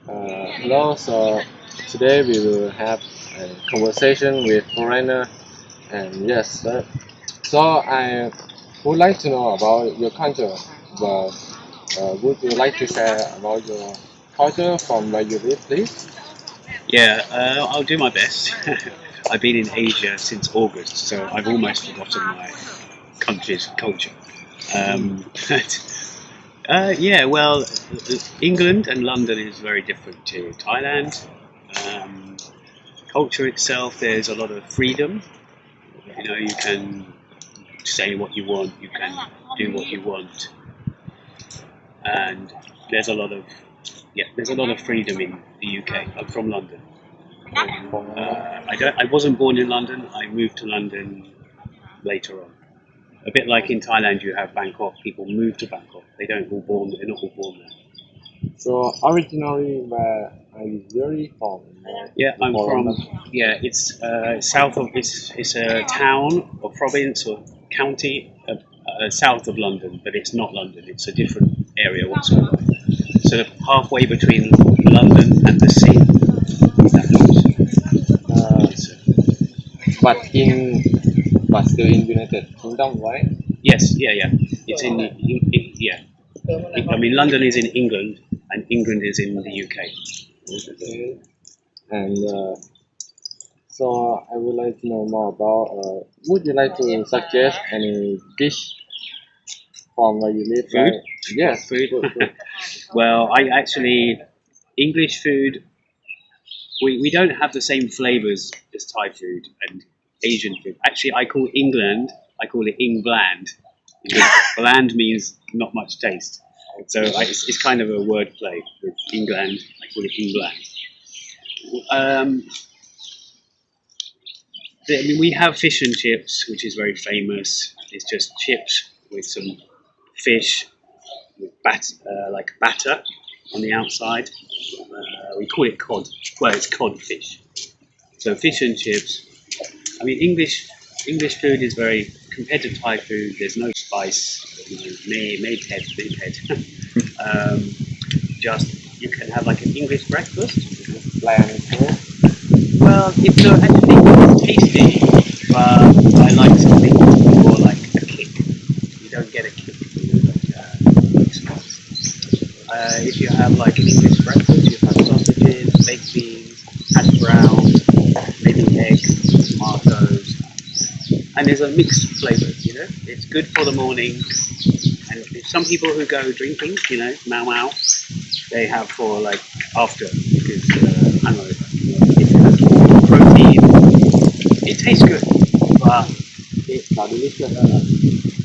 Hello, so today we will have a conversation with foreigner and yes, so I would like to know about your culture, but would you like to share about your culture from where you live, please? Yeah, I'll do my best. I've been in Asia since August, so I've almost forgotten my country's culture. But, yeah, well, England and London is very different to Thailand. Um, Culture itself, there's a lot of freedom. You know, you can say what you want, you can do what you want, and there's a lot of there's a lot of freedom in the UK. I'm from London. I wasn't born in London. I moved to London later on. A bit like in Thailand, you have Bangkok. People move to Bangkok. They don't all born. They're not all born there. So originally where are you really from? Yeah, I'm Before from. London? Yeah, it's south of. It's a town or province or county south of London, but it's not London. It's a different area whatsoever. So halfway between London and the sea. Uh, It's, but in but still in United Kingdom, right? yes, yeah. It's yeah. I mean, London is in England, and England is in the UK. Okay. And so I would like to know more about. Would you like to suggest any dish from where you live? Food? Yes, Food? food. Well, I actually English food. We don't have the same flavors as Thai food and Asian food. Actually, I call England. I call it England. Because bland means not much taste. So it's kind of a word play with England. I call it England. Um, I mean, we have fish and chips, which is very famous. It's just chips with some fish with like batter on the outside. We call it cod. Well, it's codfish. So fish and chips. I mean, English food is very compared to Thai food. There's no spice. You know, made head, big head. um, just you can have like an English breakfast. Bland food. Well, it's not actually tasty, but I like something more like a kick. You don't get a kick, you know, like spice. If you have like an English breakfast, you have sausages, baked beans, hash browns, maybe egg, tomatoes, and there's a mixed flavours. You know, it's good for the morning. And if some people who go drinking, you know, mau mau, they have for like after because I don't know, if it has more protein, it tastes good, but It's not delicious.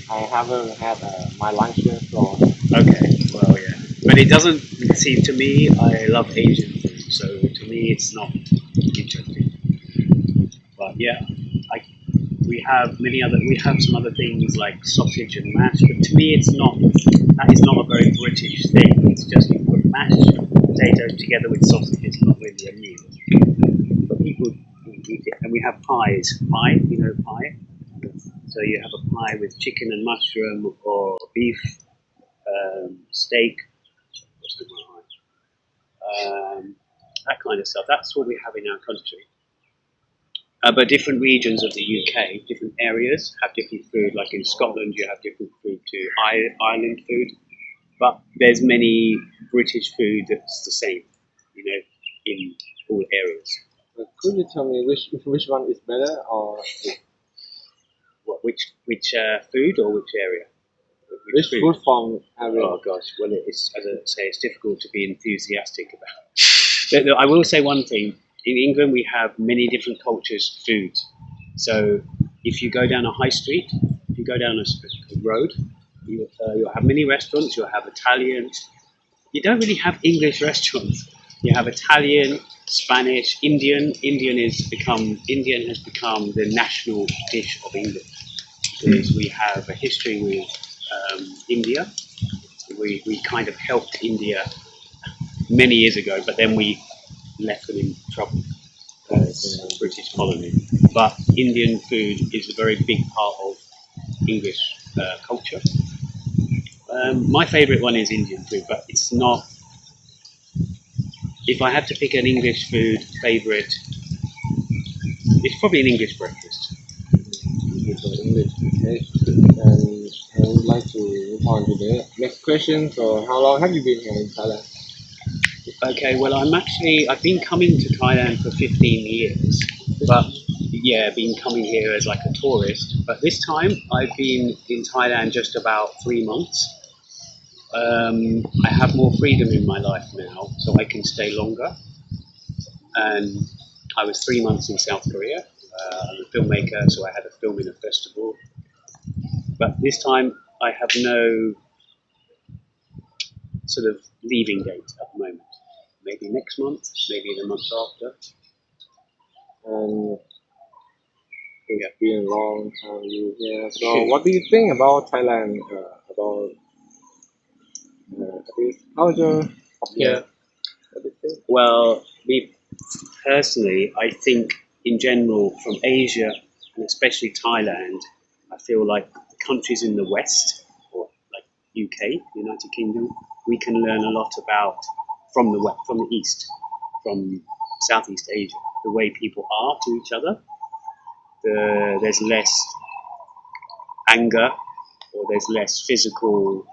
I haven't had my lunch yet, so okay, well yeah, but it doesn't see to me. I love Asian food, so to me it's not interesting. But yeah, I we have some other things like sausage and mash, but to me it's not that is not a very British thing. It's just you put mashed potatoes together with sausage. It's not really a meal. But people eat it, and we have pies. Pie, you know pie. So you have a pie with chicken and mushroom or beef, steak, that kind of stuff. That's what we have in our country. But different regions of the UK, different areas have different food. Like in Scotland, you have different food to Ireland food. But there's many British food that's the same, you know, in all areas. could you tell me which one is better, or Which food or which area? which food from area? Oh gosh, well it's as I say, it's difficult to be enthusiastic about. But I will say one thing: in England, we have many different cultures' foods. So if you go down a high street, if you go down a road, you'll have many restaurants. You'll have Italian. You don't really have English restaurants. You have Italian, Spanish, Indian. Indian has become the national dish of England because we have a history with India. We kind of helped India many years ago, but then we left them in trouble as a British colony. But Indian food is a very big part of English culture. My favourite one is Indian food, but it's not if I had to pick an English food favorite, it's probably an English breakfast. English. Okay. And I would like to move on to the next question. So, how long have you been here in Thailand? Okay, well, I've been coming to Thailand for 15 years, but yeah, been coming here as like a tourist. But this time I've been in Thailand just about 3 months. I have more freedom in my life now, so I can stay longer. And I was 3 months in South Korea. I'm a filmmaker, so I had a film in a festival. But this time I have no sort of leaving date at the moment. Maybe next month, maybe the month after. It's been a long time you here. So, what do you think about Thailand? About this culture of here? What do you think? Well, personally, I think in general from Asia and especially Thailand, I feel like the countries in the West, or like UK, United Kingdom, we can learn a lot about from the East, from Southeast Asia, the way people are to each other. There's less anger, or there's less physical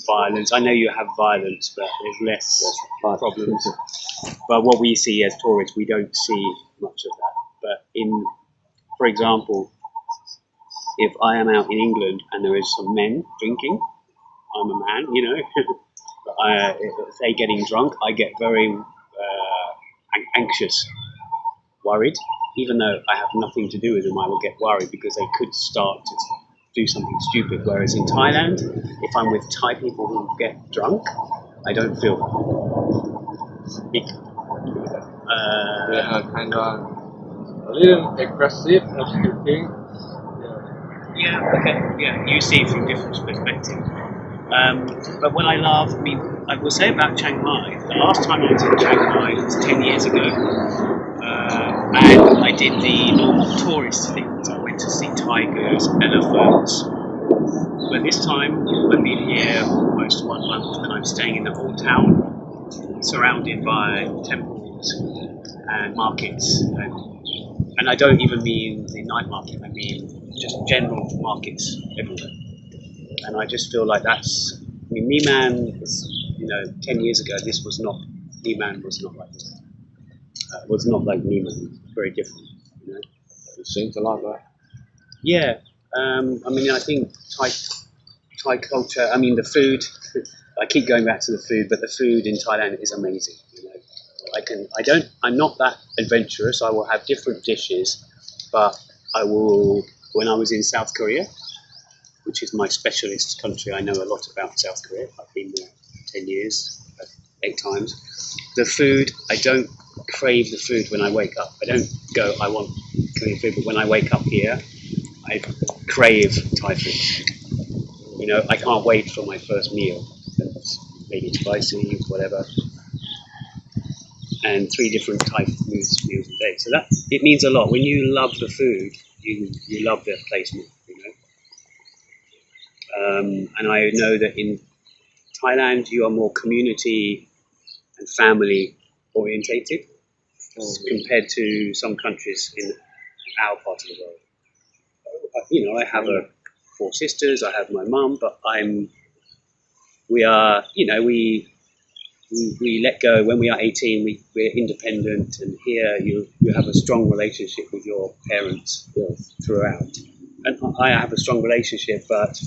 violence. I know you have violence, but there's less problems. But what we see as tourists, we don't see much of that. But for example, if I am out in England and there is some men drinking, I'm a man, if they're getting drunk, I get very anxious, worried. Even though I have nothing to do with them, I will get worried because they could start to do something stupid. Whereas in Thailand, if I'm with Thai people who get drunk, I don't feel They are kind of a little aggressive, I think. Yeah, okay, yeah, you see it from different perspectives. But what I love, I will say about Chiang Mai, the last time I was in Chiang Mai was 10 years ago, and I did the normal tourist things. I went to see tigers, elephants, but this time I've been here almost 1 month and I'm staying in the old town, surrounded by temples and markets, and I don't even mean the night market, I mean just general markets everywhere. And I just feel like Niman is, 10 years ago, Niman was not like this. Was not like Niman, very different, It seems a lot, right? Yeah, I think Thai culture, the food, I keep going back to the food, but the food in Thailand is amazing, I'm not that adventurous, I will have different dishes, but when I was in South Korea, which is my specialist country. I know a lot about South Korea. I've been there 10 years, 8 times. The food, I don't crave the food when I wake up. I don't go, I want Korean food, but when I wake up here, I crave Thai food. I can't wait for my first meal. Maybe spicy, whatever. And 3 different Thai meals a day. So it means a lot. When you love the food, you love the place more, and I know that in Thailand you are more community and family orientated compared to some countries in our part of the world. I have 4 sisters, I have my mum, but we let go when we are 18. We're independent, and here you have a strong relationship with your parents throughout. And I have a strong relationship, but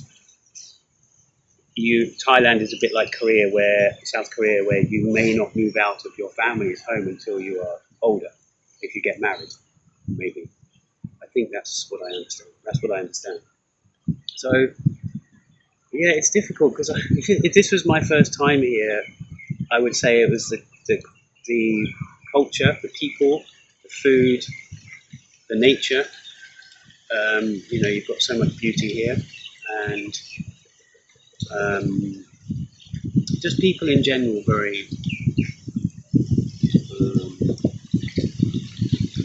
Thailand is a bit like South Korea, where you may not move out of your family's home until you are older, if you get married, maybe. I think that's what I understand. So, yeah, it's difficult because if this was my first time here, I would say it was the culture, the people, the food, the nature. You've got so much beauty here, and just people in general very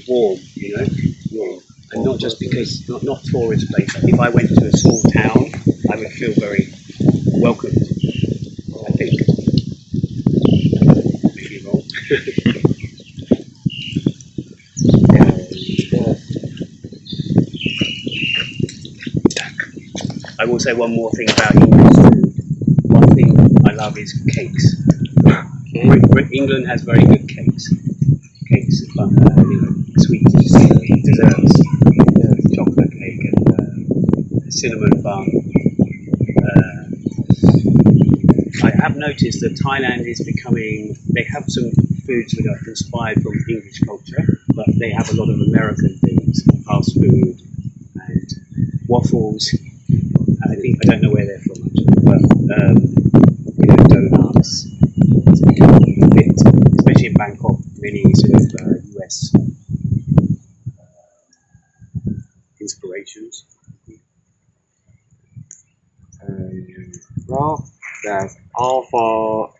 warm, warm, and not just because not tourist place. If I went to a small town, I would feel very welcomed. I think. Maybe wrong. I will say one more thing about English food. One thing I love is cakes. England has very good cakes. Cakes, sweet desserts, chocolate cake and cinnamon bun. I have noticed that Thailand is becoming. They have some foods that are inspired from English culture, but they have a lot of American things, fast food and waffles. I don't know where they're from actually, but donuts. It's become a bit, especially in Bangkok, many sort of US inspirations. Well, that's all for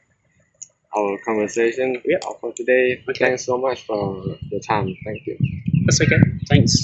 our conversation Yeah. for today. Okay. Thanks so much for your time. Thank you. That's okay. Thanks.